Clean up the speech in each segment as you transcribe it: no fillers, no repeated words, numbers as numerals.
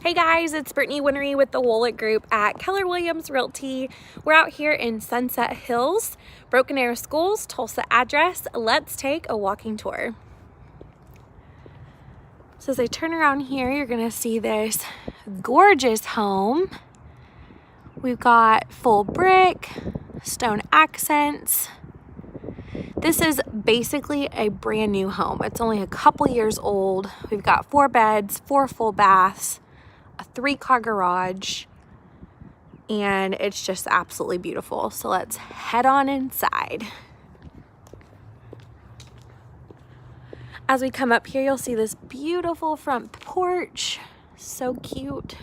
Hey guys, it's Brittany Winery with the Woolett Group at Keller Williams Realty. We're out here in Sunset Hills, Broken Arrow Schools, Tulsa address. Let's take a walking tour. So as I turn around here, you're gonna see this gorgeous home. We've got full brick, stone accents. This is basically a brand new home. It's only a couple years old. We've got 4 beds, 4 full baths, a 3-car garage, and it's just absolutely beautiful. So let's head on inside. As we come up here, you'll see this beautiful front porch. So cute.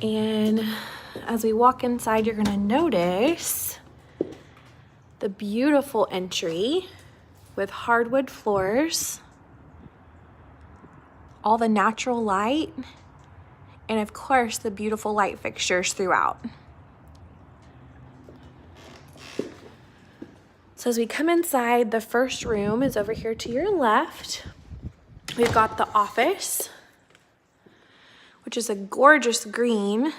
And as we walk inside, you're gonna notice the beautiful entry with hardwood floors, all the natural light, and of course the beautiful light fixtures throughout. So as we come inside, the first room is over here to your left. We've got the office, which is a gorgeous green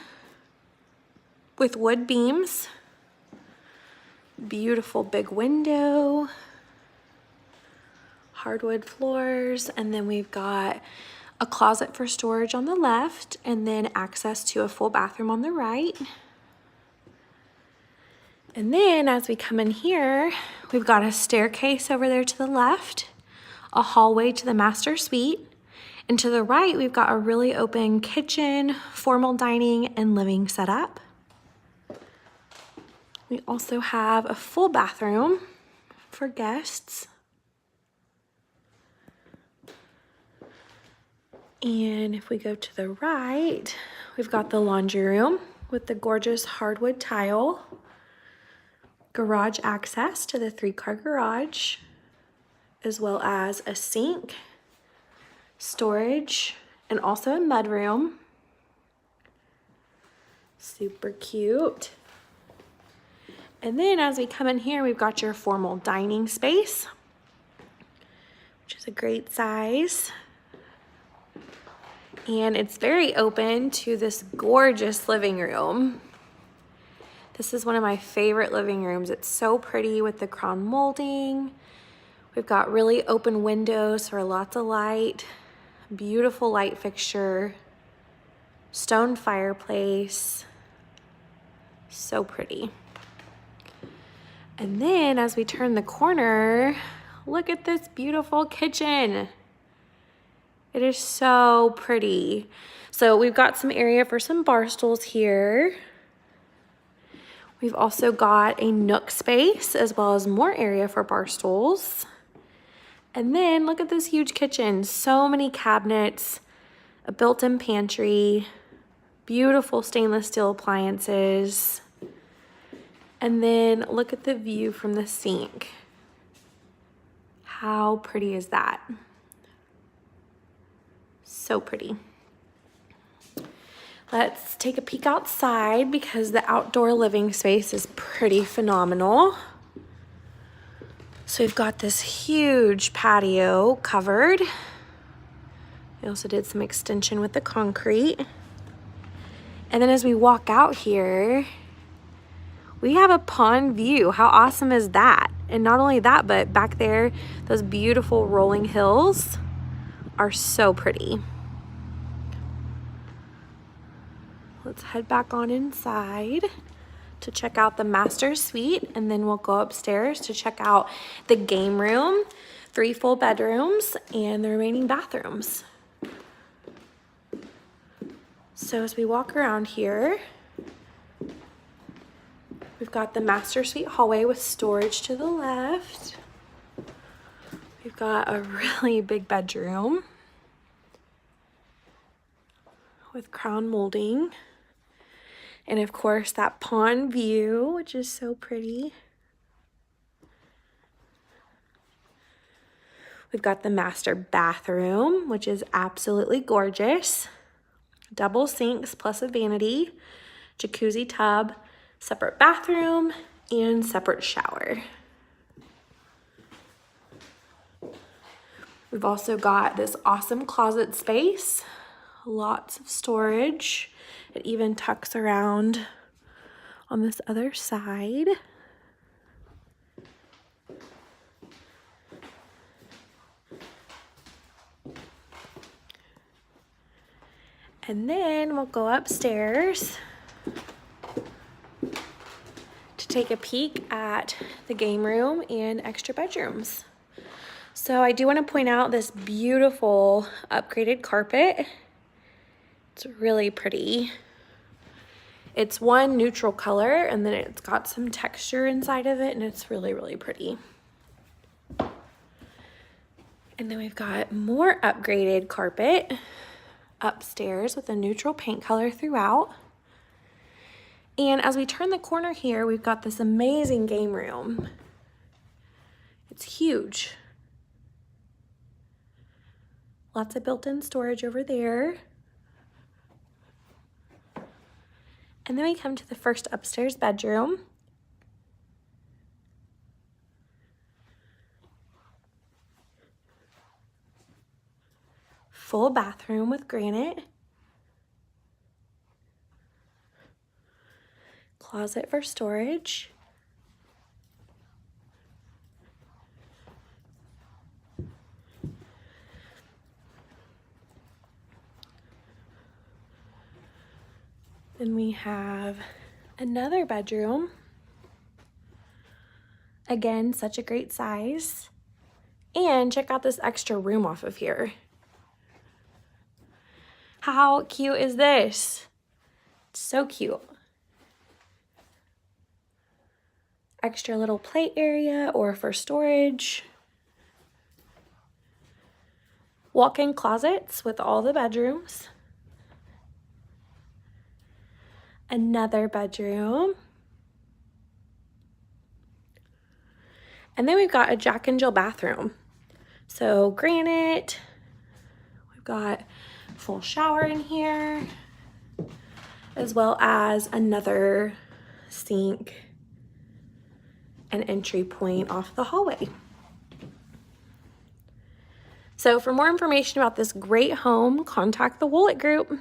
with wood beams, beautiful big window, hardwood floors, and then we've got a closet for storage on the left, and then access to a full bathroom on the right. And then as we come in here, we've got a staircase over there to the left, a hallway to the master suite, and to the right, we've got a really open kitchen, formal dining, and living setup. We also have a full bathroom for guests. And if we go to the right, we've got the laundry room with the gorgeous hardwood tile, garage access to the 3-car garage, as well as a sink, storage, and also a mudroom. Super cute. And then as we come in here, we've got your formal dining space, which is a great size. And it's very open to this gorgeous living room. This is one of my favorite living rooms. It's so pretty with the crown molding. We've got really open windows for lots of light, beautiful light fixture, stone fireplace, so pretty. And then as we turn the corner, look at this beautiful kitchen. It is so pretty. So we've got some area for some bar stools here. We've also got a nook space as well as more area for bar stools. And then look at this huge kitchen. So many cabinets, a built-in pantry, beautiful stainless steel appliances. And then look at the view from the sink. How pretty is that? So pretty. Let's take a peek outside because the outdoor living space is pretty phenomenal. So we've got this huge patio covered. We also did some extension with the concrete. And then as we walk out here, we have a pond view. How awesome is that? And not only that, but back there, those beautiful rolling hills are so pretty. Let's head back on inside to check out the master suite, and then we'll go upstairs to check out the game room, 3 full bedrooms, and the remaining bathrooms. So as we walk around here, we've got the master suite hallway with storage to the left. We've got a really big bedroom with crown molding. And of course that pond view, which is so pretty. We've got the master bathroom, which is absolutely gorgeous. Double sinks plus a vanity, jacuzzi tub, separate bathroom, and separate shower. We've also got this awesome closet space, lots of storage. It even tucks around on this other side. And then we'll go upstairs to take a peek at the game room and extra bedrooms. So I do want to point out this beautiful upgraded carpet. It's really pretty. It's one neutral color and then it's got some texture inside of it and it's really, really pretty. And then we've got more upgraded carpet upstairs with a neutral paint color throughout. And as we turn the corner here, we've got this amazing game room. It's huge. Lots of built-in storage over there. And then we come to the first upstairs bedroom. Full bathroom with granite. Closet for storage. Then we have another bedroom. Again, such a great size. And check out this extra room off of here. How cute is this? It's so cute. Extra little plate area or for storage. Walk-in closets with all the bedrooms. Another bedroom. And then we've got a Jack and Jill bathroom. So granite, we've got full shower in here, as well as another sink and entry point off the hallway. So for more information about this great home, contact the Woolett Group.